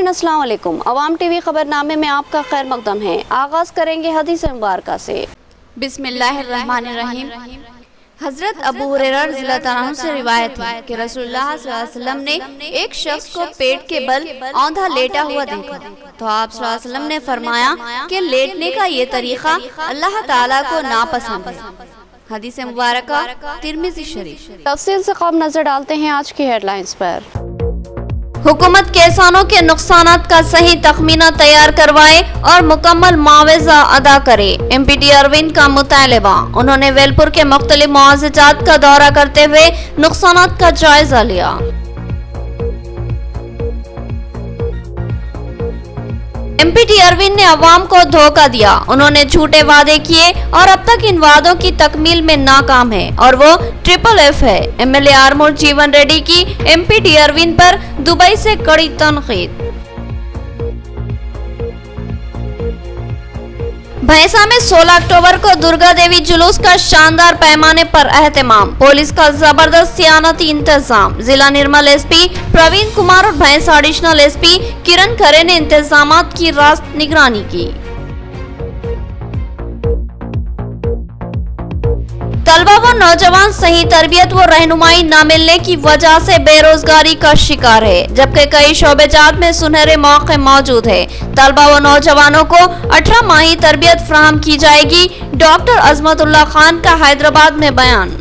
नाज़रीन अस्सलाम वालेकुम। अवाम टीवी खबरनामे में आपका खैर मकदम है। आगाज करेंगे हदीस मुबारका से। बिस्मिल्लाहिर्रहमानिर्रहीम। हजरत अबू हुरैरा रज़ियल्लाहु अन्हु से रिवायत है कि रसूलुल्लाह सल्लल्लाहु अलैहि वसल्लम ने एक शख्स को पेट के बल औंधा लेटा हुआ देखा, तो आप सल्लल्लाहु अलैहि वसल्लम ने फरमाया कि लेटने का ये तरीका अल्लाह ताला को नापसंद है। हदीस मुबारका तिर्मिज़ी शरीफ। तफसील से ख़ाब नजर डालते हैं आज की हेडलाइंस पर। हुकूमत किसानों के नुकसानात का सही तखमीना तैयार करवाए और मुकम्मल मुआवजा अदा करे, एमपीटी अरविंद का मुतालबा। उन्होंने वेलपुर के मुख्तलिफ मुआवजात का दौरा करते हुए नुकसानात का जायजा लिया। एमपीटी अरविंद ने अवाम को धोखा दिया, उन्होंने झूठे वादे किए और अब तक इन वादों की तकमील में नाकाम है और वो FFF है। एमएलए आरमूर जीवन रेड्डी की एमपीटी अरविंद पर दुबई से कड़ी तनकीद। भैंसा में 16 अक्टूबर को दुर्गा देवी जुलूस का शानदार पैमाने पर एहतमाम, पुलिस का जबरदस्त सियानती इंतजाम। जिला निर्मल एसपी प्रवीण कुमार और भैंसा एडिशनल एसपी किरण खरे ने इंतजामात की रास्त निगरानी की। तलबा व नौजवान सही तरबियत व रहनुमाई न मिलने की वजह से बेरोजगारी का शिकार है, जबकि कई शोबेजात में सुनहरे मौके मौजूद है। तलबा व नौजवानों को 18 माही तरबियत फराहम की जाएगी, डॉक्टर अजमतुल्लाह खान का हैदराबाद में बयान।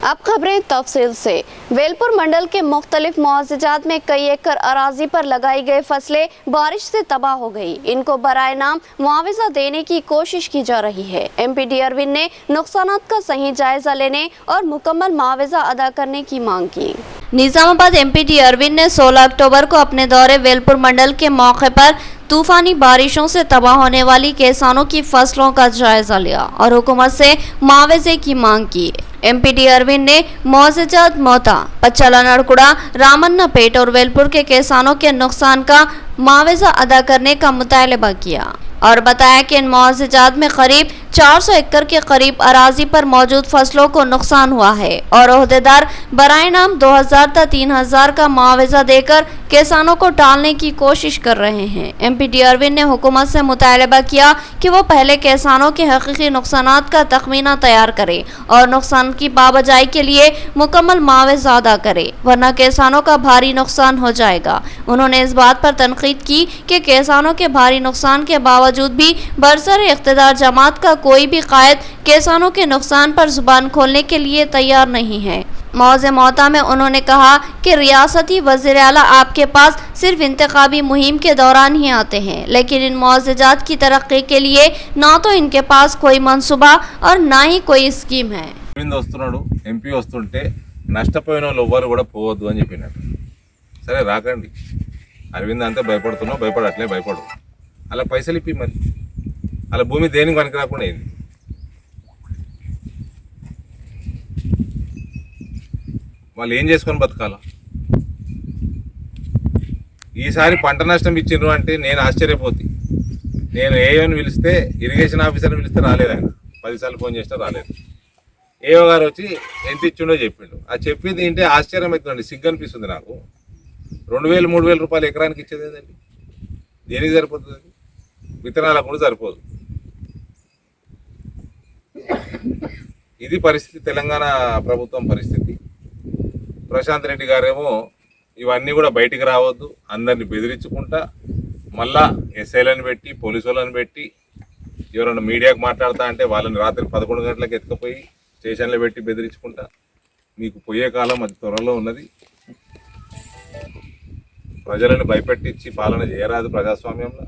अब खबरें तफसील से। वेलपुर मंडल के मुख्तलिफ मुआवजात में कई एकड़ अराजी पर लगाई गई फसलें बारिश से तबाह हो गई। इनको बराए नाम मुआवजा देने की कोशिश की जा रही है। एमपीटी अरविंद ने नुकसानात का सही जायजा लेने और मुकम्मल मुआवजा अदा करने की मांग की। निजामाबाद एमपीटी अरविंद ने 16 अक्टूबर को अपने दौरे वेलपुर मंडल के मौके पर तूफानी बारिशों से तबाह होने वाली किसानों की फसलों का जायजा लिया और हुकूमत से मुआवजे की मांग की। एमपीटी अरविंद ने मुआवजात मोता, पच्चला नड़कुड़ा, रामन्ना पेट और वेलपुर के किसानों के नुकसान का मुआवजा अदा करने का मुतालबा किया और बताया कि इन मुआवजात में करीब 400 एकड़ के करीब अराजी पर मौजूद फसलों को नुकसान हुआ है और ओहदेदार बराए नाम 2000 तक 3000 का मुआवजा देकर किसानों को टालने की कोशिश कर रहे हैं। एमपीटी अरविंद ने हुकूमत से मुतालबा किया कि वो पहले किसानों के हकीकी नुकसानात का तखमीना तैयार करे और नुकसान की पाबजाई के लिए मुकम्मल मुआवजा अदा करे, वरना किसानों का भारी नुकसान हो जाएगा। उन्होंने इस बात पर तनकीद की कि किसानों के भारी नुकसान के बावजूद भी बरसर इख्तिदार जमात का कोई भी कायद किसानों के नुकसान पर जुबान खोलने के लिए तैयार नहीं है। मौज़े मोता में उन्होंने कहा कि रियासती वज़ीर आला आपके पास सिर्फ इंतखाबी मुहिम के दौरान ही आते हैं, लेकिन इन मुआवजात की तरक्की के लिए ना तो इनके पास कोई मंसूबा और ना ही कोई स्कीम है। ఎంపీ వస్తుంటే నష్టపోయిన వాళ్ళు ఎవ్వరు కూడా పోవద్దు అని చెప్పినారు. సరే రాకండి, అరవింద్ అంతే భయపడుతున్నావు, భయపడు, అట్లే భయపడు, అలా పైసలు ఇప్పి మరి అలా భూమి దేనికి పనికి రాకుండా అయింది. వాళ్ళు ఏం చేసుకొని బతకాల? ఈసారి పంట నష్టం ఇచ్చిండ్రు అంటే నేను ఆశ్చర్యపోతే, నేను ఏఓని పిలిస్తే, ఇరిగేషన్ ఆఫీసర్ని పిలిస్తే రాలేదు ఆయన, 10 సార్లు ఫోన్ చేస్తే రాలేదు. ఏఓ గారు వచ్చి ఎంత ఇచ్చిండో చెప్పిండు. అది చెప్పింది ఏంటి ఆశ్చర్యం అవుతుందండి, సిగ్గు అనిపిస్తుంది నాకు. 2000-3000 రూపాయలు ఎకరానికి ఇచ్చేది ఏంటండి? దేనికి సరిపోతుంది? అది విత్తనాలకు కూడా సరిపోదు. ఇది పరిస్థితి, తెలంగాణ ప్రభుత్వం పరిస్థితి. ప్రశాంత్ రెడ్డి గారేమో ఇవన్నీ కూడా బయటికి రావద్దు, అందరిని బెదిరించుకుంటా, మళ్ళా ఎస్ఐలను పెట్టి, పోలీసు వాళ్ళని పెట్టి, ఎవరైనా మీడియాకు మాట్లాడుతా అంటే వాళ్ళని రాత్రి 11 గంటలకు ఎత్తుకుపోయి స్టేషన్లో పెట్టి బెదిరించుకుంటా. మీకు పోయే కాలం అది త్వరలో ఉన్నది. ప్రజలను భయపెట్టించి పాలన చేయరాదు ప్రజాస్వామ్యంలో.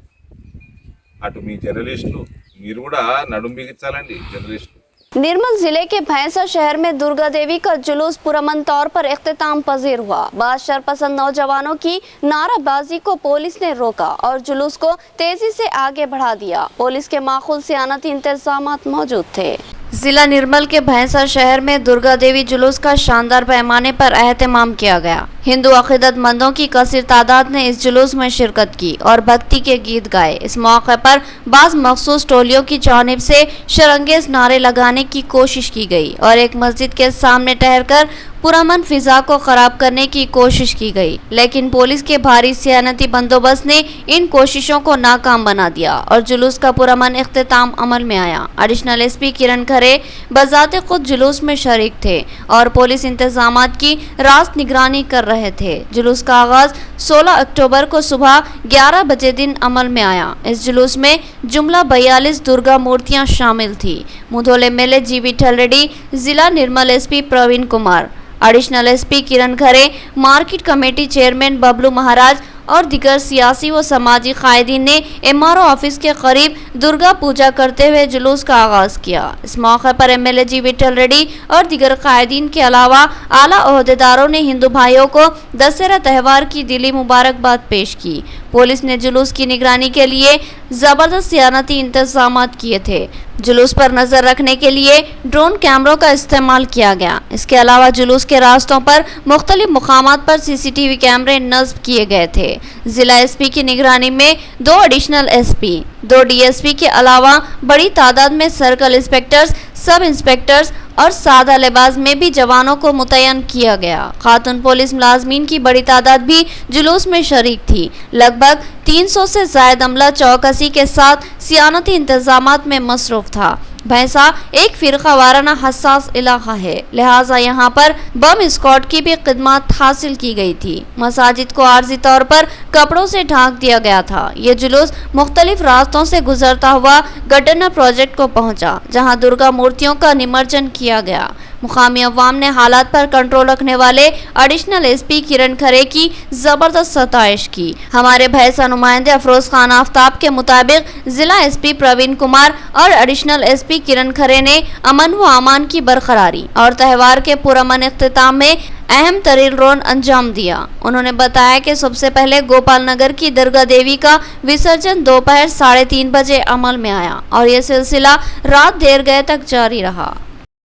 అటు మీ జర్నలిస్టులు మీరు కూడా నడుం బిగించాలండి జర్నలిస్టులు। निर्मल जिले के भैंसा शहर में दुर्गा देवी का जुलूस पुरअमन तौर पर इख्तिताम पजीर हुआ। बाद शरपसंद नौजवानों की नाराबाजी को पुलिस ने रोका और जुलूस को तेजी से आगे बढ़ा दिया। पुलिस के माखूल सियानती इंतजाम मौजूद थे। जिला निर्मल के भैंसा शहर में दुर्गा देवी जुलूस का शानदार पैमाने पर एहतमाम किया गया। हिंदू अकीदतमंदों की कसीर तादाद ने इस जुलूस में शिरकत की और भक्ति के गीत गाए। इस मौके पर बाज़ मखसूस टोलियों की जानिब से शरंगेज नारे लगाने की कोशिश की गई और एक मस्जिद के सामने ठहरकर पुरअमन फिजा को खराब करने की कोशिश की गई, लेकिन पुलिस के भारी सियानती बंदोबस्त ने इन कोशिशों को नाकाम बना दिया और जुलूस का पुरअमन इख्तिताम अमल में आया। एडिशनल एसपी किरण खरे बजाते खुद जुलूस में शरीक थे और पुलिस इंतजामात की रास्त निगरानी कर रहे थे। जुलूस का आगाज 16 अक्टूबर को सुबह 11 बजे दिन अमल में आया। इस जुलूस में जुमला 42 दुर्गा मूर्तियां शामिल थी। मुधोल एमएलए जीवी ठलरेड्डी, जिला Nirmal SP Praveen Kumar, additional SP Kiran Khare, market committee chairman Bablu Maharaj और दिगर सियासी व समाजी कायदीन ने एमआरओ ऑफिस के करीब दुर्गा पूजा करते हुए जुलूस का आगाज किया। इस मौके पर एमएलए जीवी ठलरेड्डी और दिगर कायदीन के अलावा आला ओहदेदारों ने हिंदू भाइयों को दशहरा त्यौहार की दिली मुबारकबाद पेश की। पुलिस ने जुलूस की निगरानी के लिए जबरदस्त सियानती इंतजाम किए थे। जुलूस पर नजर रखने के लिए ड्रोन कैमरों का इस्तेमाल किया गया। इसके अलावा जुलूस के रास्तों पर मुख्तलिफ मुकामात पर सीसीटीवी कैमरे नस्ब किए गए थे। जिला एसपी की निगरानी में 2 एडिशनल एसपी, 2 डीएसपी के अलावा बड़ी तादाद में सर्कल इंस्पेक्टर्स, सब इंस्पेक्टर्स और सादा लिबास में भी जवानों को मुतय्यन किया गया। खातून पुलिस मुलाजमीन की बड़ी तादाद भी जुलूस में शरीक थी। लगभग 300 से ज्यादा अमला चौकसी के साथ सियानती इंतजामात में मसरूफ था। भैंसा एक फिरका वाराना हसास इलाका है, लिहाजा यहाँ पर बम स्क्वाड की भी खिदमत हासिल की गई थी। मसाजिद को आर्जी तौर पर कपड़ों से ढांक दिया गया था। ये जुलूस मुख्तलिफ रास्तों से गुजरता हुआ गडरना प्रोजेक्ट को पहुंचा, जहां दुर्गा मूर्तियों का निमज्जन किया गया। मुकामी अवाम ने हालात पर कंट्रोल रखने वाले एडिशनल एसपी किरण खरे की जबरदस्त सताइश की। हमारे भैंसा नुमाइंदे अफरोज खान आफ्ताब के मुताबिक जिला एसपी प्रवीण कुमार और एडिशनल एसपी किरण खरे ने अमन व अमान की बरकरारी और त्यौहार के पुरअमन इख्तिताम में अहम तरीन रोल अंजाम दिया। उन्होंने बताया कि सबसे पहले गोपाल नगर की दुर्गा देवी का विसर्जन दोपहर 3:30 बजे अमल में आया और यह सिलसिला रात देर गए तक जारी रहा।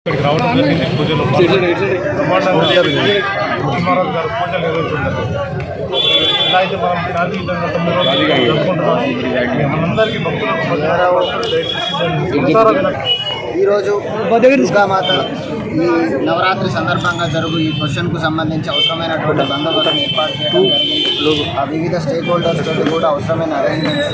ఇక్కడికి రావడం జరిగింది. పూజలు బ్రహ్మాండంగా అమ్మవారి గారు పూజలు నిర్వహిస్తుంటారు. ఇలా అయితే మనం శాంతియుతంగా 9 రోజులు జరుపుకుంటున్నాం. మనందరికీ భక్తులకు దయచేసి ఈరోజు దుర్గామాత ఈ నవరాత్రి సందర్భంగా జరుగు ఈ క్వశ్చన్కు సంబంధించి అవసరమైనటువంటి బందోబస్తును ఏర్పాటు చేయడం జరిగింది. ఆ వివిధ స్టేక్ హోల్డర్స్ తోటి కూడా అవసరమైన అరేంజ్మెంట్స్,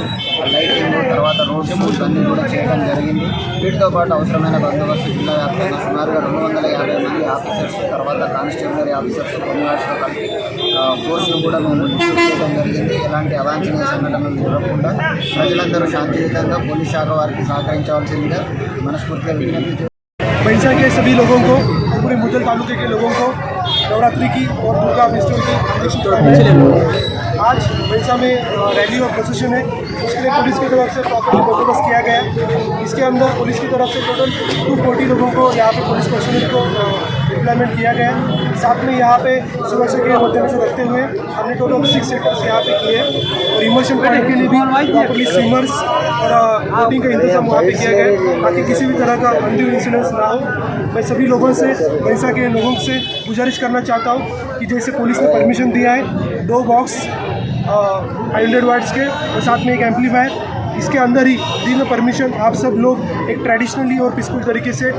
లైటింగ్, తర్వాత రోడ్స్ అన్నీ కూడా చేయడం జరిగింది. వీటితో పాటు అవసరమైన బందోబస్తు జిల్లా వ్యాప్తంగా సుమారుగా 250 మంది ఆఫీసర్స్, తర్వాత కానిస్టేబులరీ ఆఫీసర్స్, కొన్నివాటితో కలిపి ఫోర్స్ను కూడా మేము చేయడం జరిగింది. ఎలాంటి అవాంఛనీయ సంఘటనలు జరగకుండా ప్రజలందరూ శాంతియుతంగా పోలీస్ శాఖ వారికి సహకరించవలసిందిగా మనస్ఫూర్తిగా విజ్ఞప్తి. भैंसा के सभी लोगों को, पूरे मुदल तालुके के लोगों को नवरात्रि की और दुर्गा फेस्टिवल की हार्दिक शुभकामनाएं। आज भैंसा में रैली और प्रोसेशन है, उसके लिए पुलिस की तरफ से प्रॉपर बंदोबस्त किया गया। इसके अंदर पुलिस की तरफ से टोटल 240 लोगों को यहाँ पे पुलिस पर्सनल को डिप्लॉयमेंट किया गया। साथ में यहाँ पे सुरक्षा के मद्देनजर रखते हुए हमने टोटल 6 सेक्टर्स यहाँ पे किए और इमर्शन करने के लिए भी प्रॉपरली स्विमर्स और बोटिंग का इंतजाम वहाँ पे किया गया ताकि किसी भी तरह का अनड्यू इंसिडेंट्स ना हो। मैं सभी लोगों से, भैंसा के लोगों से गुजारिश करना चाहता हूँ कि जैसे पुलिस ने परमिशन दिया है 2 बॉक्स 500 वाट्स के और साथ में एक एम्पलीफायर, इसके अंदर ही दी में परमिशन आप सब लोग एक ट्रेडिशनली और पीसफुल तरीके से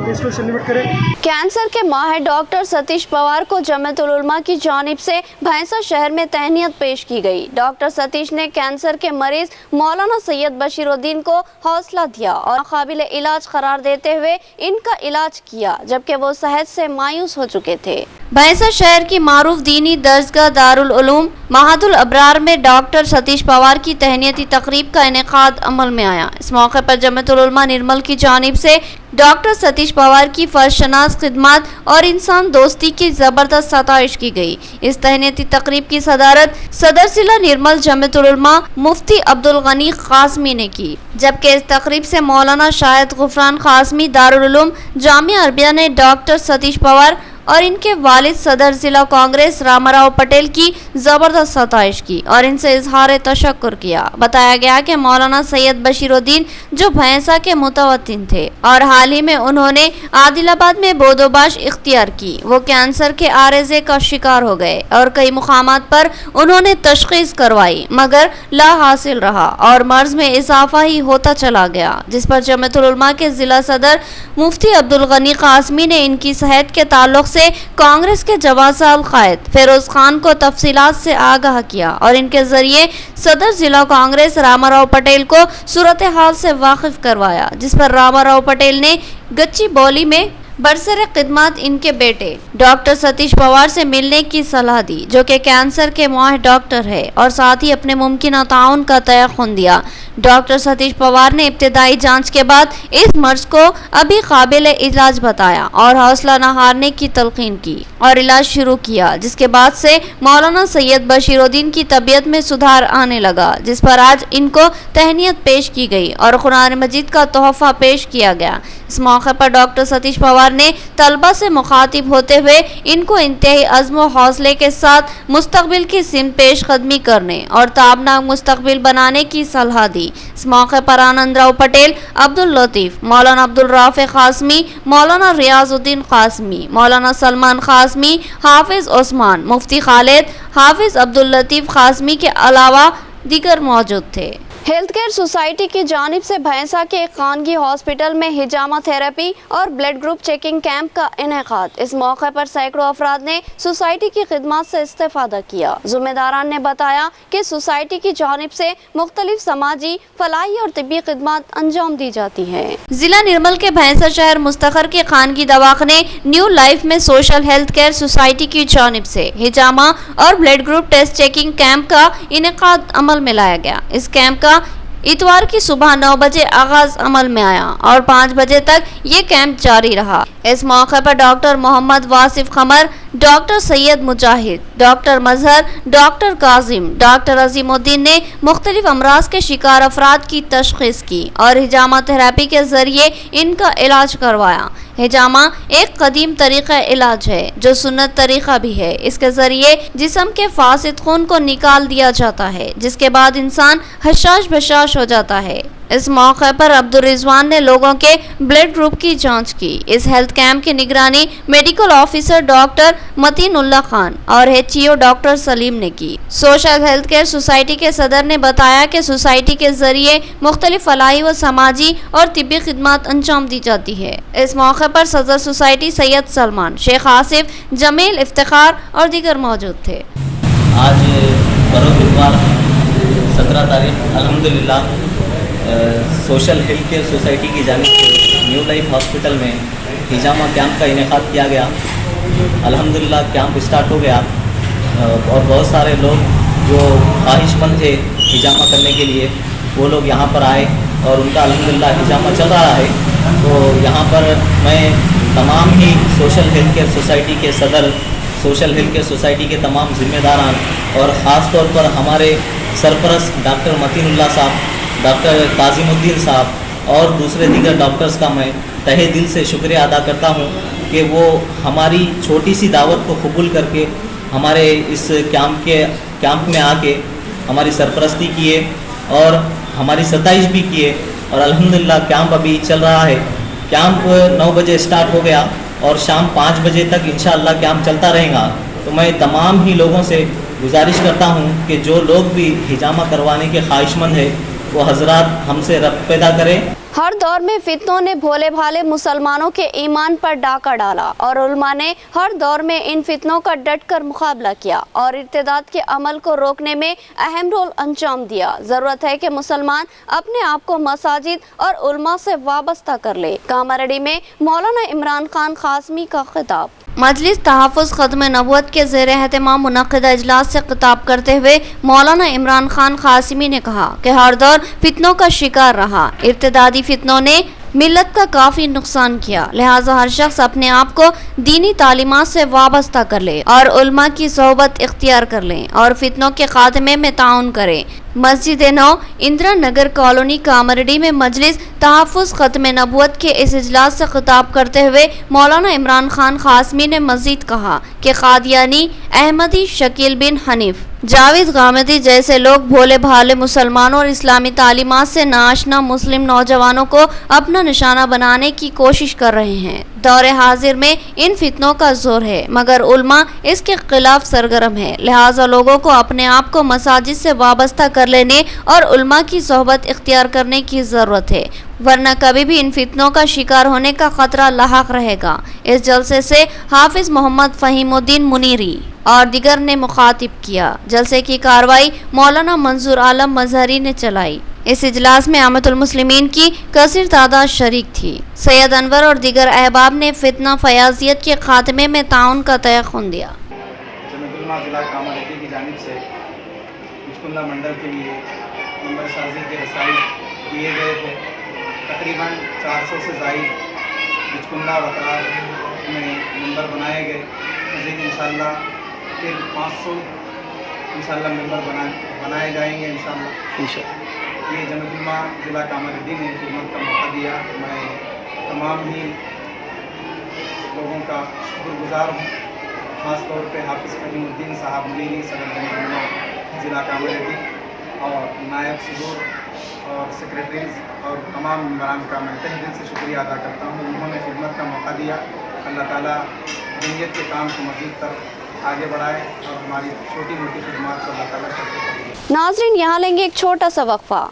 फेस्टिवल सेलिब्रेट करें। कैंसर के माहिर डॉक्टर सतीश पवार को जमीयतुल उलमा की जानिब से भैंसा शहर में तहनीत पेश की गई। डॉक्टर सतीश ने कैंसर के मरीज मौलाना सैयद बशीरुद्दीन को हौसला दिया और काबिल इलाज करार देते हुए इनका इलाज किया, जबकि वो सेहत से मायूस हो चुके थे। भैंसा शहर की मारूफ दीनी दर्जगाह दारुल उलूम महादुल अबरार में डॉक्टर सतीश पवार की तहनीती तकरीब का इनेकाद अमल में आया। इस मौके पर जमीयतुल उलमा निर्मल की जानिब से डॉक्टर सतीश पवार की फर्शनास खिदमत और इंसान दोस्ती की जबरदस्त सताइश की गई। इस तहनीती तकरीब की सदारत सदर जिला निर्मल जमीयतुल उलमा मुफ्ती अब्दुल गनी कासमी ने की, जबकि इस तकरीब से मौलाना शाहिद गुफरान कासमी दारुल उलूम जामिया अरबिया ने डॉक्टर सतीश पवार और इनके वालिद सदर जिला कांग्रेस रामाराव पटेल की जबरदस्त सताइश की और इनसे इजहार तशक्कुर किया। बताया गया कि मौलाना सैयद बशीरुद्दीन जो भैंसा के मुतवत्तिन थे और हाल ही में उन्होंने आदिलाबाद में बोदोबाश इख्तियार की, वो कैंसर के आरेजे का शिकार हो गए और कई मुकामात पर उन्होंने तशखीस करवाई मगर ला हासिल रहा और मर्ज में इजाफा ही होता चला गया, जिस पर जमीयतुल उलमा के जिला सदर मुफ्ती अब्दुल गनी कासमी ने इनकी सेहत के ताल्लुक से से कांग्रेस के जवाज़ अल कायद फेरोज खान को तफसीलात से आगाह किया और इनके जरिए सदर जिला कांग्रेस रामाराव पटेल को सूरत हाल से वाकिफ करवाया, जिस पर रामाराव पटेल ने गच्ची बोली में बरसरे खिदमत इनके बेटे डॉक्टर सतीश पवार से मिलने की सलाह दी, जो कि कैंसर के माहिर डॉक्टर है, और साथ ही अपने मुमकिन ताउन का तयख्खुन दिया। डॉक्टर सतीश पवार ने इब्तिदाई जांच के बाद इस मर्ज को अभी काबिल इलाज बताया और हौसला न हारने की तलकीन की और इलाज शुरू किया, जिसके बाद से मौलाना सैयद बशीरुद्दीन की तबीयत में सुधार आने लगा, जिस पर आज इनको तहनीत पेश की गई और कुरान मजीद का तोहफा पेश किया गया। इस मौके पर डॉक्टर सतीश पवार ने तलबा से मुखातिब होते हुए इनको इंतहाई अज़्म व हौसले के साथ मुस्तकबिल की सिमत पेश कदमी करने और ताबनाक मुस्तकबिल बनाने की सलाह दी। इस मौके पर आनंदराव पटेल, अब्दुल लतीफ़, मौलाना अब्दुल राफ़े क़ासमी, मौलाना रियाजुद्दीन क़ासमी, मौलाना सलमान क़ासमी, हाफिज़ उस्मान, मुफ्ती खालिद, हाफिज़ अब्दुल लतीफ़ क़ासमी के अलावा दीगर मौजूद थे। हेल्थ केयर सोसाइटी की जानिब से भैंसा के एक खानगी हॉस्पिटल में हिजामा थेरेपी और ब्लड ग्रुप चेकिंग कैंप का इनेकाद। इस मौके पर सैकड़ों अफराद ने सोसाइटी की खिदमत से इस्तेफादा किया। ज़िम्मेदारान ने बताया कि सोसाइटी की जानिब से मुख्तलिफ समाजी, फलाही और तिब्बी खिदमत अंजाम दी जाती है। जिला निर्मल के भैंसा शहर मुस्तखर के खानगी दवाखाने न्यू लाइफ में सोशल हेल्थ केयर सोसाइटी की जानिब से हिजामा और blood group test checking camp का इनेकाद अमल में लाया गया। इस कैंप का इतवार की सुबह 9 बजे आगाज अमल में आया और 5 बजे तक ये कैंप जारी रहा। इस मौके पर डॉक्टर मोहम्मद वासिफ खमर, डॉक्टर सैयद मुजाहिद, डॉक्टर मजहर, डॉक्टर काजिम, डॉक्टर अजीमुद्दीन ने मुख्तलिफ अमराज के शिकार अफराद की तशखीस की और हिजामा थेरेपी के जरिए इनका इलाज करवाया। हिजामा एक कदीम तरीक़ा इलाज है जो सुन्नत तरीक़ा भी है। इसके ज़रिए जिस्म के फासिद खून को निकाल दिया जाता है, जिसके बाद इंसान हशाश बशाश हो जाता है। इस मौके पर अब्दुल रिजवान ने लोगों के ब्लड ग्रुप की जांच की। इस हेल्थ कैंप की निगरानी मेडिकल ऑफिसर डॉक्टर मतीनुल्लाह खान और HCO डॉक्टर सलीम ने की। सोशल हेल्थ केयर सोसाइटी के सदर ने बताया कि सोसाइटी के जरिए मुख्तलिफ फलाही व समाजी और तिब्बी खिदमत अंजाम दी जाती है। इस मौके पर सदर सोसाइटी सैयद सलमान, शेख आसिफ, जमील, इफ्तिखार और दीगर मौजूद थे। आज बरोज़ 17 तारीख अल्हम्दुलिल्लाह सोशल हेल्थ केयर सोसाइटी की जानिब से न्यू लाइफ हॉस्पिटल में हिजामा कैंप का इनेकाद किया गया। अल्हम्दुलिल्लाह कैंप स्टार्ट हो गया और बहुत सारे लोग जो ख्वाहिशमंद थे हिजामा करने के लिए वो लोग यहाँ पर आए और उनका अल्हम्दुलिल्लाह हिजामा चल रहा है। तो यहाँ पर मैं तमाम ही सोशल हेल्थ केयर सोसाइटी के सदर, सोशल हेल्थ केयर सोसाइटी के तमाम ज़िम्मेदारान और ख़ास तौर पर हमारे सरपरस्त डॉक्टर मतीनुल्लाह साहब, डॉक्टर काजिमुद्दीन साहब और दूसरे दीगर डॉक्टर्स का मैं तहे दिल से शुक्रिया अदा करता हूँ कि वो हमारी छोटी सी दावत को कबूल करके हमारे इस कैंप में आके हमारी सरपरस्ती किए और हमारी सताइश भी किए और अल्हम्दुलिल्लाह कैंप अभी चल रहा है। कैंप 9 बजे स्टार्ट हो गया और शाम 5 बजे तक इंशाअल्लाह कैंप चलता रहेगा। तो मैं तमाम ही लोगों से गुजारिश करता हूँ कि जो लोग भी हिजामा करवाने के ख्वाहिशमंद है वो हजरात हमसे रब्त पैदा करें। हर दौर में फितनों ने भोले भाले मुसलमानों के ईमान पर डाका डाला और उलमा ने हर दौर में इन फितनों का डट कर मुकाबला किया और इर्तिदाद के अमल को रोकने में अहम रोल अंजाम दिया। ज़रूरत है कि मुसलमान अपने आप को मसाजिद और उलमा से वाबस्ता कर ले। कामारेड्डी में मौलाना इमरान खान क़ासमी का खिताब। मजलिस तहफ़्फ़ुज़ ख़त्म नबुव्वत के ज़ेर एहतमाम मुनक़्क़िदा इजलास से खिताब करते हुए मौलाना इमरान खान क़ासमी ने कहा कि हर दौर फितनों का शिकार रहा। इर्तिदादी फितनों ने मिल्लत का काफ़ी नुकसान किया, लिहाजा हर शख्स अपने आप को दीनी तालीमात से वाबस्ता कर ले और उल्मा की सोहबत इख्तियार कर लें और फितनों के खात्मे में ताउन करें। मस्जिद नौ इंदिरा नगर कॉलोनी कामारेड्डी में मजलिस तहफ़्फ़ुज़ ख़त्म नबुव्वत के इस इजलास से खिताब करते हुए मौलाना इमरान खान क़ासमी ने मज़ीद कहा कि क़ादियानी, अहमदी, शकील बिन हनीफ, जावेद गामदी जैसे लोग भोले भाले मुसलमानों और इस्लामी तालीमात से नाआशना मुस्लिम नौजवानों को अपना निशाना बनाने की कोशिश कर रहे हैं। दौर हाजिर में इन फितनों का जोर है, मगर उल्मा इसके खिलाफ सरगर्म है। लिहाजा लोगों को अपने आप को मसाजिद से वाबस्ता कर लेने और उल्मा की सोहबत इख्तियार करने की ज़रूरत है, वरना कभी भी इन फितनों का शिकार होने का खतरा लाहक रहेगा। इस जलसे से हाफिज मोहम्मद फहीमुद्दीन मुनीरी और दिगर ने मुखातिब किया। जलसे की कार्रवाई मौलाना मंजूर आलम मजहरी ने चलाई। इस इजलास में आमतुल मुस्लिमीन की कसीर तादाद शरीक थी। सैयद अनवर और दिगर अहबाब ने फितना फयाजियत के खात्मे में ताउन का तयखुन दिया। जमतुल्मा ज़िला कामारेड्डी की जानिब से बिचकुंदा मंडल के लिए नंबर साजी के रसाई दिए गए थे। तकरीबन 400 से ज़ायद बिचकुंदा वतराज में नंबर बनाए गए। मज़ीद इंशाअल्लाह फिर 500 इंशाअल्लाह नंबर बनाए जाएंगे इंशाअल्लाह। ये जमतुल्मा ज़िला कामारेड्डी ने खिदमत का मौका दिया। मैं तमाम ही लोगों का शुक्रगुजार हूँ, ख़ास तौर पे हाफिज़ फहीमुद्दीन साहब मुनीरी सदर जमतुल्मा ज़िला कामारेड्डी और नायब सदूर और सेक्रेटरीज और तमाम मेम्बरान का मैं तहे दिल से शुक्रिया अदा करता हूँ। उन्होंने खिदमत का मौका दिया। अल्लाह ताला जमीयत के काम को मज़ीद तक आगे बढ़ाए और हमारी छोटी मोटी खिदमत को अल्लाह ताला करते रहे। नाज़रीन, यहाँ लेंगे एक छोटा सा वक्फा।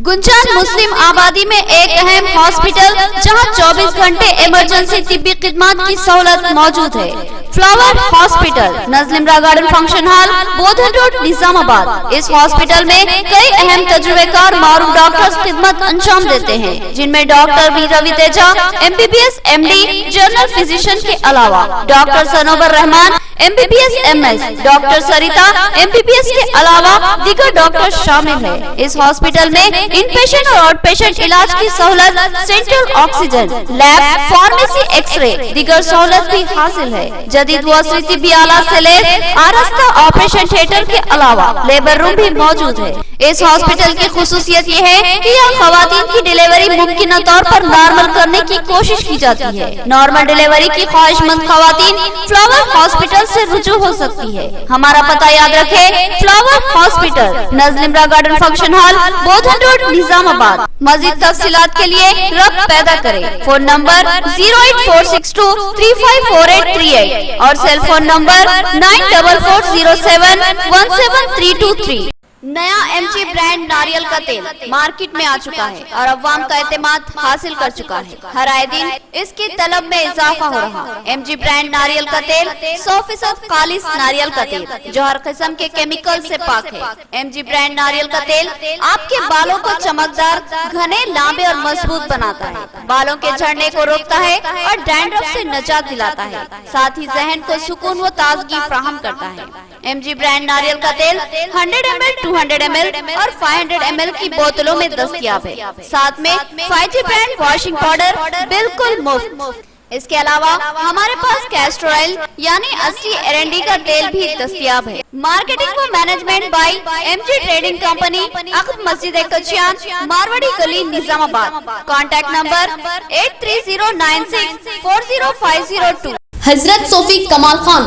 गुंजान मुस्लिम आबादी में एक अहम हॉस्पिटल जहां 24 घंटे इमरजेंसी तिब्बी खिदमत की सहूलत मौजूद है। Flower hospital, नज़लिमरा garden function hall, Bodhan road, Nizamabad. इस हॉस्पिटल में कई अहम तजुर्बेकार मारूफ डॉक्टर्स खिदमत अंजाम देते हैं, जिनमें doctor V Ravi Teja MBBS MD general physician के अलावा doctor Sanobar Rahman MBBS MS, doctor Sarita MBBS के अलावा दिगर डॉक्टर शामिल है। इस हॉस्पिटल में इनपेशेंट और आउटपेशेंट इलाज की सहूलत, central oxygen, lab, pharmacy, x-ray, दिगर सहूलत भी हासिल है। जदीद वस्त्री तिब्बी आला से लैस आरास्ता ऑपरेशन थिएटर के अलावा लेबर रूम भी मौजूद है। इस हॉस्पिटल की खुसूसियत ये है कि यहाँ खवातीन की डिलीवरी मुमकिन तौर पर नॉर्मल करने की कोशिश की जाती है। नॉर्मल डिलीवरी की ख्वाहिशमंद खवातीन फ्लावर हॉस्पिटल से रुजू हो सकती है। हमारा पता याद रखे, flower hospital, नज़लिमरा garden function hall, Bodhan road, Nizamabad. मजीद तफसीलात के लिए रब्त पैदा करें। फोन नंबर 08462354838 और सेल फोन नंबर 9440717323। नया MG ब्रांड नारियल का तेल मार्केट में आ चुका है और अवाम का एतमाद हासिल कर चुका है। हर आए दिन इसकी तलब में इजाफा हो रहा। MG ब्रांड नारियल का तेल 100% खालिस नारियल का तेल जो हर किस्म के केमिकल से पाक है। MG ब्रांड नारियल का तेल आपके बालों को चमकदार, घने, लांबे और मजबूत बनाता है, बालों के झड़ने को रोकता है और डैंड्रफ से निजात दिलाता है, साथ ही जहन को सुकून व ताजगी फराहम करता है। MG ब्रांड नारियल का तेल 100 ml, 200 ml और 500 ml की बोतलों में दस्तयाब है। साथ में 5G ब्रांड वॉशिंग पाउडर बिल्कुल मुफ्त। इसके अलावा हमारे पास कैस्टर ऑयल यानी असली एरंडी का तेल भी दस्तयाब है। मार्केटिंग व management by MG trading company, अक़ब मस्जिद कचियान, मारवाड़ी गली, निजामाबाद। Contact number 8309640502। हजरत सोफी कमाल खान,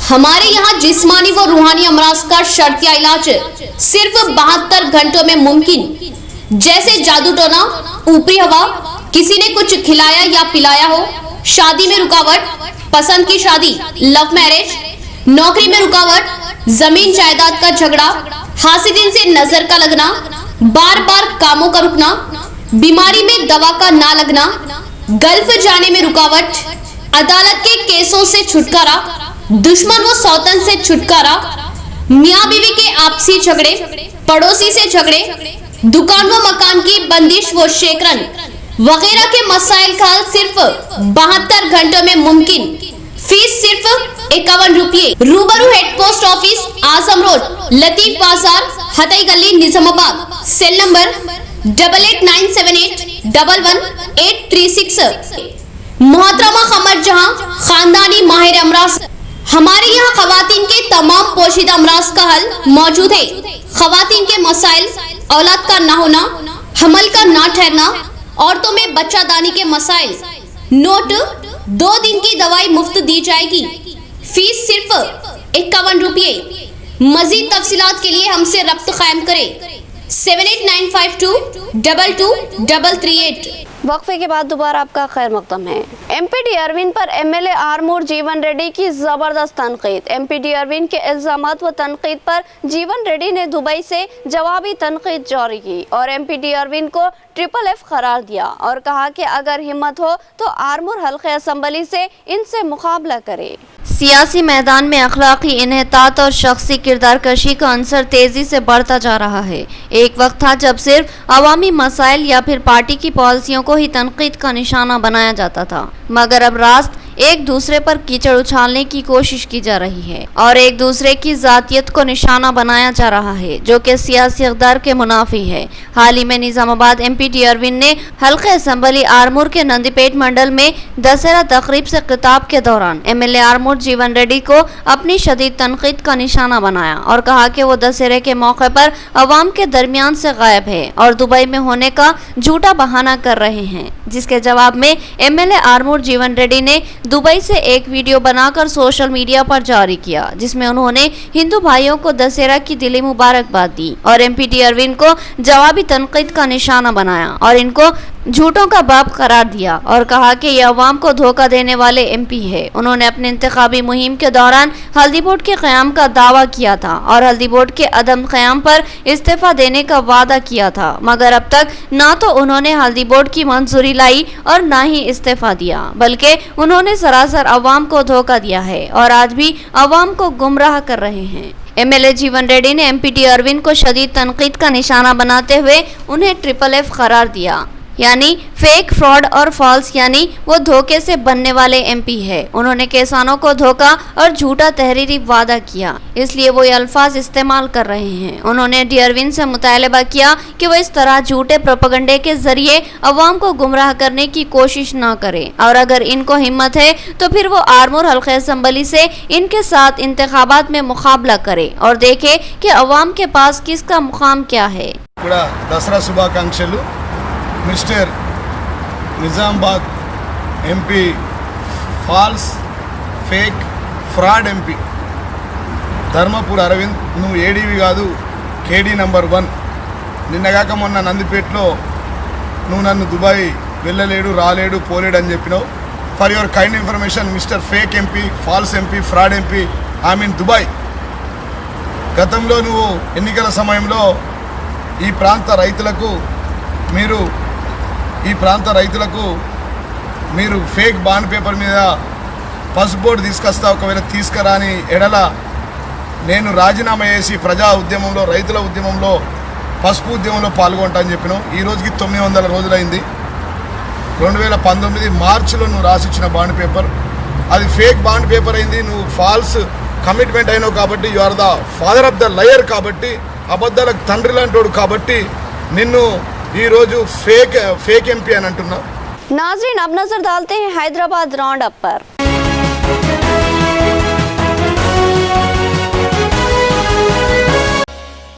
हमारे यहाँ जिस्मानी व रूहानी अमराज का शर्तिया इलाज सिर्फ 72 घंटों में मुमकिन। जैसे जादू टोना, ऊपरी हवा, किसी ने कुछ खिलाया या पिलाया हो, शादी में रुकावट, पसंद की शादी, लव मैरिज, नौकरी में रुकावट, जमीन जायदाद का झगड़ा, हासिदिन से नजर का लगना, बार बार कामों का रुकना, बीमारी में दवा का ना लगना, गल्फ जाने में रुकावट, अदालत के केसों से छुटकारा, दुश्मन व सौतन से छुटकारा, मियाँ बीवी के आपसी झगड़े, पड़ोसी से झगड़े, दुकान व मकान की बंदिश व शेकरन वगैरह के मसाइल का हल सिर्फ 72 घंटों में मुमकिन। फीस सिर्फ 51 रुपये। रूबरू हेड पोस्ट ऑफिस, आजम रोड, लतीफ बाजार, हतई गली, निजामाबाद। Cell number 8897811836। मोहतरमा खमर जहां, खानदानी माहिर अमराज। हमारे यहाँ खवातीन के तमाम पोशीदा अमराज का हल मौजूद है। खवातीन के मसाइल, औलाद का ना होना, हमल का ना ठहरना, औरतों में बच्चादानी के मसाइल। नोट, 2 दिन की दवाई मुफ्त दी जाएगी। फीस सिर्फ 51 रुपये। मजीद तफसीलात के लिए हमसे रब्त कायम करें 7895222338। वक्फे के बाद दोबारा आपका खैर मकदम है। एमपीडी अरविंद पर एमएलए आरमूर जीवन रेड्डी की जबरदस्त तनकीद। एमपीडी अरविंद के इल्जामात व तनकीद पर जीवन रेड्डी ने दुबई से जवाबी तनकीद जारी की और एमपीडी अरविंद को FFF करार दिया और कहा कि अगर हिम्मत हो तो आरमूर हल्के असम्बली से इनसे मुकाबला करे। सियासी मैदान में अखलाकी इन्हतात और शख्सी किरदार कशी का अंसर तेजी से बढ़ता जा रहा है। एक वक्त था जब सिर्फ अवामी मसाइल या फिर पार्टी की पॉलिसियों को ही तनकीद का निशाना बनाया जाता था, मगर अब रास्त एक दूसरे पर कीचड़ उछालने की कोशिश की जा रही है और एक दूसरे की जातियत को निशाना बनाया जा रहा है, जो कि सियासी इक़्तिदार के मुनाफी है। हाल ही में निजामाबाद एमपीडी अरविंद ने हल्के असम्बली आरमूर के नंदीपेट मंडल में दशहरा तकरीब से खिताब के दौरान एमएलए आरमूर जीवन रेड्डी को अपनी शदीद तनकीद का निशाना बनाया और कहा कि वो दशहरे के मौके पर अवाम के दरमियान से गायब है और दुबई में होने का झूठा बहाना कर रहे हैं, जिसके जवाब में एमएलए आरमूर जीवन रेड्डी ने दुबई से एक वीडियो बनाकर सोशल मीडिया पर जारी किया, जिसमें उन्होंने हिंदू भाइयों को दशहरा की दिली मुबारकबाद दी और एमपीडी अरविंद को जवाबी तनकीद का निशाना बनाया और इनको झूठों का बाप करार दिया और कहा कि ये अवाम को धोखा देने वाले एमपी है। उन्होंने अपने इंतखाबी मुहिम के दौरान हल्दी बोर्ड के क़याम का दावा किया था और हल्दी बोर्ड के अदम क़याम पर इस्तीफा देने का वादा किया था, मगर अब तक ना तो उन्होंने हल्दी बोर्ड की मंजूरी लाई और ना ही इस्तीफा दिया, बल्कि उन्होंने सरासर अवाम को धोखा दिया है और आज भी अवाम को गुमराह कर रहे हैं। एमएलए जीवन रेड्डी ने एमपीडी अरविंद को शदीद तनकीद का निशाना बनाते हुए उन्हें FFF करार दिया, यानी फेक, फ्रॉड और फॉल्स, यानी वो धोखे से बनने वाले एमपी है। उन्होंने किसानों को धोखा और झूठा तहरीरी वादा किया, इसलिए वो ये अल्फाज इस्तेमाल कर रहे हैं। उन्होंने डी अरविंद से मुतालबा किया कि वो इस तरह झूठे प्रोपेगेंडे के जरिए अवाम को गुमराह करने की कोशिश न करे और अगर इनको हिम्मत है तो फिर वो आरमूर हल्के असम्बली से इनके साथ इंतखाबात में मुकाबला करे और देखे कि अवाम के पास किसका मुकाम क्या है। दसरा शुभाकांक्षलु mister Nizamabad MP false fake fraud MP Dharmapuri Arvind, నువ్వు ఏడీవి కాదు, కేడీ నంబర్ 1. నిన్నగాక మొన్న నందిపేటలో నువ్వు నన్ను దుబాయ్ వెళ్ళలేడు, రాలేడు, పోలేడు అని చెప్పినావు. For your kind information, mister fake MP, false MP, fraud MP, I mean Dubai. గతంలో నువ్వు ఎన్నికల సమయంలో ఈ ప్రాంత రైతులకు మీరు ఫేక్ బాండ్ పేపర్ మీద పసుపు బోర్డు తీసుకొస్తా, ఒకవేళ తీసుకురాని ఎడల నేను రాజీనామా చేసి ప్రజా ఉద్యమంలో, రైతుల ఉద్యమంలో, పసుపు ఉద్యమంలో పాల్గొంటా అని చెప్పినావు. ఈ రోజుకి 900 రోజులైంది. 2019 మార్చిలో నువ్వు రాసిచ్చిన బాండ్ పేపర్ అది ఫేక్ బాండ్ పేపర్ అయింది. నువ్వు ఫాల్స్ కమిట్మెంట్ అయినావు కాబట్టి, you are the father of the liar కాబట్టి, అబద్ధాలకు తండ్రి లాంటోడు కాబట్టి నిన్ను ఈ రోజు ఫేక్ ఎంపీ అని అంటున్నావు. नाज़रीन, अब नजर डालते हैं हैदराबाद राउंड अप पर।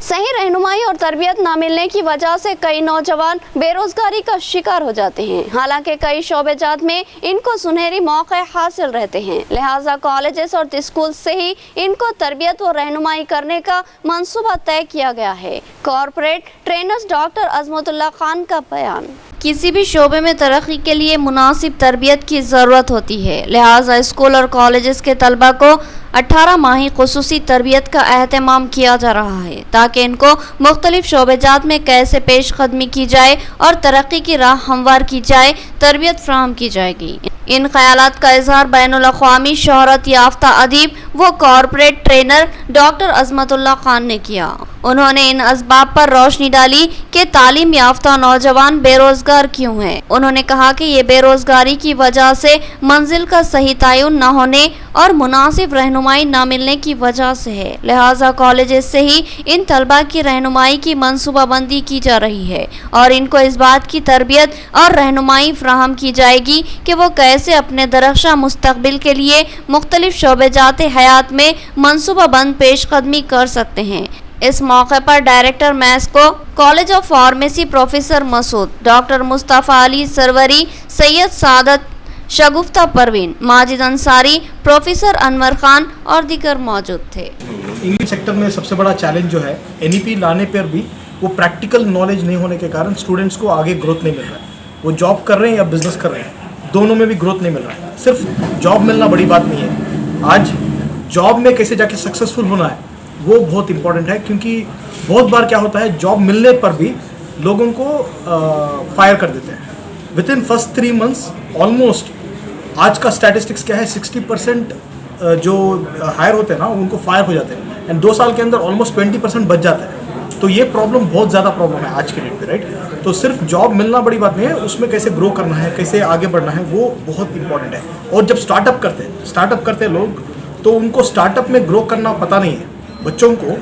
सही रहनुमाई और तरबियत ना मिलने की वजह से कई नौजवान बेरोजगारी का शिकार हो जाते हैं। हालांकि कई शोबेजात में इनको सुनहरी मौके हासिल रहते हैं, लिहाजा कॉलेजेस और स्कूल से ही इनको तरबियत व रहनुमाई करने का मंसूबा तय किया गया है। Corporate trainers doctor Azmatullah Khan का बयान। किसी भी शोबे में तरक्की के लिए मुनासिब तरबियत की ज़रूरत होती है, लिहाजा स्कूल और कॉलेजेस के तलबा को 18 माही खुसूसी तरबियत का एहतमाम किया जा रहा है ताकि इनको मुख्तलिफ शोबेजात में कैसे पेश कदमी की जाए और तरक्की की राह हमवार की जाए, तरबियत फ्राहम की जाएगी। इन ख्यालात का इजहार बैनुल अक़वामी शोहरत याफ्ता अदीब व corporate trainer doctor Azmatullah Khan ने किया। उन्होंने इन असबाब पर रोशनी डाली कि तालीम याफ्ता नौजवान बेरोजगार क्यों हैं। उन्होंने कहा कि ये बेरोजगारी की वजह से मंजिल का सही तयन न होने और मुनासिब रहनुमाई न मिलने की वजह से है, लिहाजा कॉलेजेस से ही इन तलबा की रहनुमाई की मनसूबाबंदी की जा रही है और इनको इस बात की तरबियत और रहनुमाई फ्राहम की जाएगी कि वो कैसे अपने दरख्शा मुस्तकबिल के लिए मुख्तलिफ शोबेजात हयात में मनसूबाबंद पेश कदमी कर सकते हैं। इस मौके पर director MESCO college of pharmacy professor Masood, doctor Mustafa Ali Sarwari, Syed Sadat, Shagufta Parveen, Majid Ansari, professor Anwar Khan और दीगर मौजूद थे। इंग्लिश सेक्टर में सबसे बड़ा चैलेंज जो है, एनईपी लाने पर भी वो प्रैक्टिकल नॉलेज नहीं होने के कारण स्टूडेंट्स को आगे ग्रोथ नहीं मिल रहा है। वो जॉब कर रहे हैं या बिजनेस कर रहे हैं, दोनों में भी ग्रोथ नहीं मिल रहा है। सिर्फ जॉब मिलना बड़ी बात नहीं है, आज जॉब में कैसे जाके सक्सेसफुल होना है वो बहुत इंपॉर्टेंट है, क्योंकि बहुत बार क्या होता है जॉब मिलने पर भी लोगों को फायर कर देते हैं with in first 3 months। Almost आज का स्टैटिस्टिक्स क्या है, 60% जो हायर होते हैं ना उनको फायर हो जाते हैं, एंड 2 साल के अंदर ऑलमोस्ट 20% बच जाता है। तो ये प्रॉब्लम बहुत ज़्यादा प्रॉब्लम है आज के डेट पे, राइट। तो सिर्फ जॉब मिलना बड़ी बात नहीं है, उसमें कैसे ग्रो करना है, कैसे आगे बढ़ना है, वो बहुत इंपॉर्टेंट है। और जब स्टार्टअप करते हैं लोग, तो उनको स्टार्टअप में ग्रो करना पता नहीं है। बच्चों को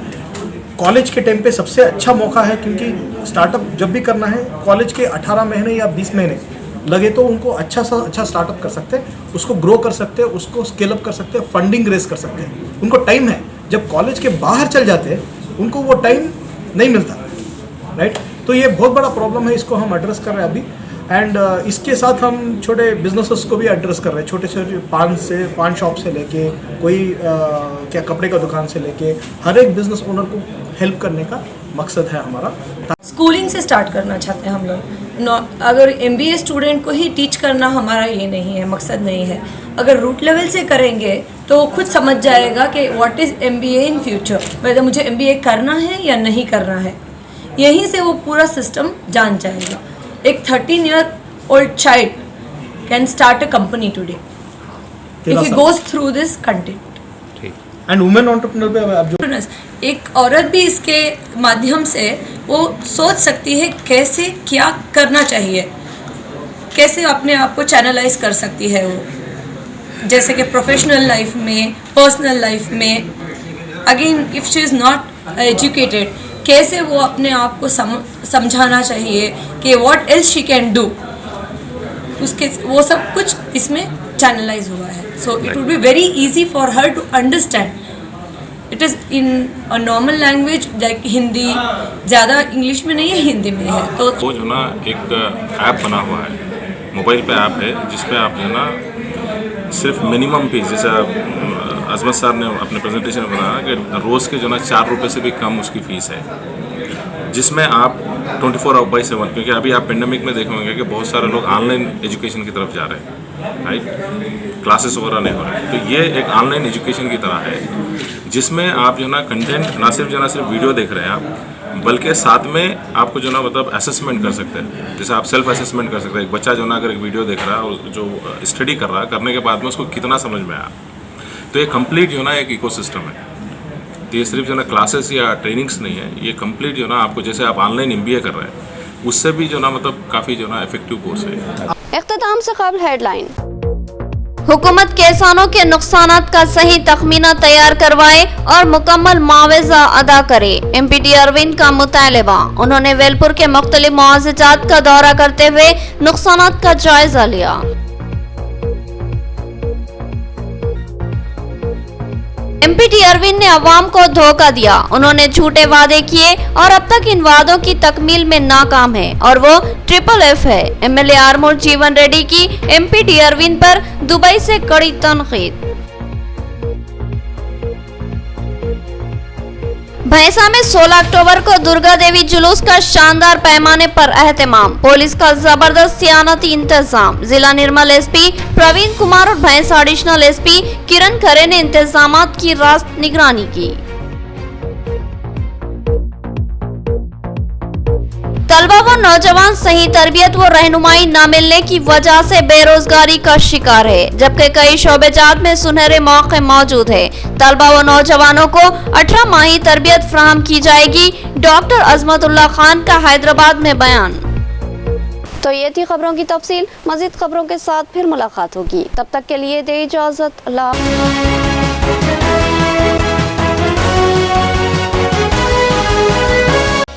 कॉलेज के टाइम पे सबसे अच्छा मौका है, क्योंकि स्टार्टअप जब भी करना है कॉलेज के 18 महीने या 20 महीने लगे तो उनको अच्छा स्टार्टअप कर सकते हैं, उसको ग्रो कर सकते हैं, उसको स्केल अप कर सकते हैं, फंडिंग रेस कर सकते हैं। उनको टाइम है। जब कॉलेज के बाहर चल जाते हैं उनको वो टाइम नहीं मिलता, राइट। तो ये बहुत बड़ा प्रॉब्लम है, इसको हम एड्रेस कर रहे हैं अभी। एंड इसके साथ हम छोटे बिजनेसेस को भी एड्रेस कर रहे हैं, छोटे छोटे पान शॉप से लेके कोई क्या कपड़े का दुकान से लेके हर एक बिजनेस ओनर को हेल्प करने का मकसद है हमारा। स्कूलिंग से स्टार्ट करना चाहते हैं हम लोग। अगर MBA स्टूडेंट को ही टीच करना हमारा ये नहीं है, मकसद नहीं है। अगर रूट लेवल से करेंगे तो खुद समझ जाएगा कि what is MBA in future, वैसे मुझे MBA करना है या नहीं करना है। यहीं से वो पूरा सिस्टम जान जाएगा। एक 13-year-old child can start a company today if he goes through this content. And women entrepreneur पे अब जो एक औरत भी इसके माध्यम से वो सोच सकती है कैसे क्या करना चाहिए, कैसे अपने आप को चैनलाइज कर सकती है वो, जैसे कि प्रोफेशनल लाइफ में, पर्सनल लाइफ में। Again if she is not educated, कैसे वो अपने आप को समझाना चाहिए कि what else she can do, उसके वो सब कुछ इसमें चैनलाइज हुआ है। So it would be very easy for her to understand. It is in a normal language, like Hindi, ज़्यादा इंग्लिश में नहीं है, हिंदी में है। तो वो जो ना एक ऐप बना हुआ है, मोबाइल पे ऐप है, जिसपे आप जो ना सिर्फ मिनिमम फीस, जैसे अजमत साहब ने अपने प्रेजेंटेशन में बताया कि रोज़ के जो ना 4 रुपये से भी कम उसकी फ़ीस है, जिसमें आप 24/7, क्योंकि अभी आप पेंडेमिक में देखेंगे कि बहुत सारे लोग ऑनलाइन एजुकेशन की तरफ जा रहे हैं, राइट, क्लासेस वगैरह नहीं हो रहे हैं। तो ये एक ऑनलाइन एजुकेशन की तरह है, जिसमें आप जो ना कंटेंट ना सिर्फ वीडियो देख रहे हैं आप, बल्कि साथ में आपको जो ना मतलब असेसमेंट कर सकते हैं। जैसे आप सेल्फ असेसमेंट कर सकते हैं। एक बच्चा जो ना अगर एक वीडियो देख रहा है और जो स्टडी कर रहा है, करने के बाद में उसको कितना समझ में आया, तो ये कंप्लीट जो ना एक इकोसिस्टम है। तो ये सिर्फ जो ना क्लासेस या ट्रेनिंग्स नहीं है, ये कंप्लीट जो ना आपको, जैसे आप ऑनलाइन MBA कर रहे हैं, उससे भी जो ना मतलब काफ़ी जो ना इफेक्टिव कोर्स है। इख्तिताम से कबल हेडलाइन। हुकूमत किसानों के नुकसानात का सही तखमीना तैयार करवाए और मुकम्मल मुआवजा अदा करे, MPT अरविंद का मुतालबा। उन्होंने वेलपुर के मुख्तलिफ मुआवजात का दौरा करते हुए नुकसानात का जायजा लिया। MPT अरविंद ने अवाम को धोखा दिया। उन्होंने झूठे वादे किए और अब तक इन वादों की तकमील में नाकाम है और वो FFF है। MLA आरमूर जीवन रेड्डी की MPT अरविंद पर दुबई से कड़ी तनकीद। भैंसा में 16 अक्टूबर को दुर्गा देवी जुलूस का शानदार पैमाने पर एहतमाम, पुलिस का जबरदस्त सियानती इंतजाम। जिला निर्मल SP प्रवीण कुमार और भैंसा एडिशनल SP किरण खरे ने इंतजामात की रास्त निगरानी की। तलबा व नौजवान सही तरबियत व रहनुमाई न मिलने की वजह से बेरोजगारी का शिकार है, जबकि कई शोबेजात में सुनहरे मौके मौजूद है। तलबा व नौजवानों को 18 माही तरबियत फराहम की जाएगी, डॉक्टर अजमतुल्लाह खान का हैदराबाद में बयान। तो ये थी खबरों की तफसील। मजीद खबरों के साथ फिर मुलाकात होगी, तब तक के लिए दे इजाजत। अल्लाह।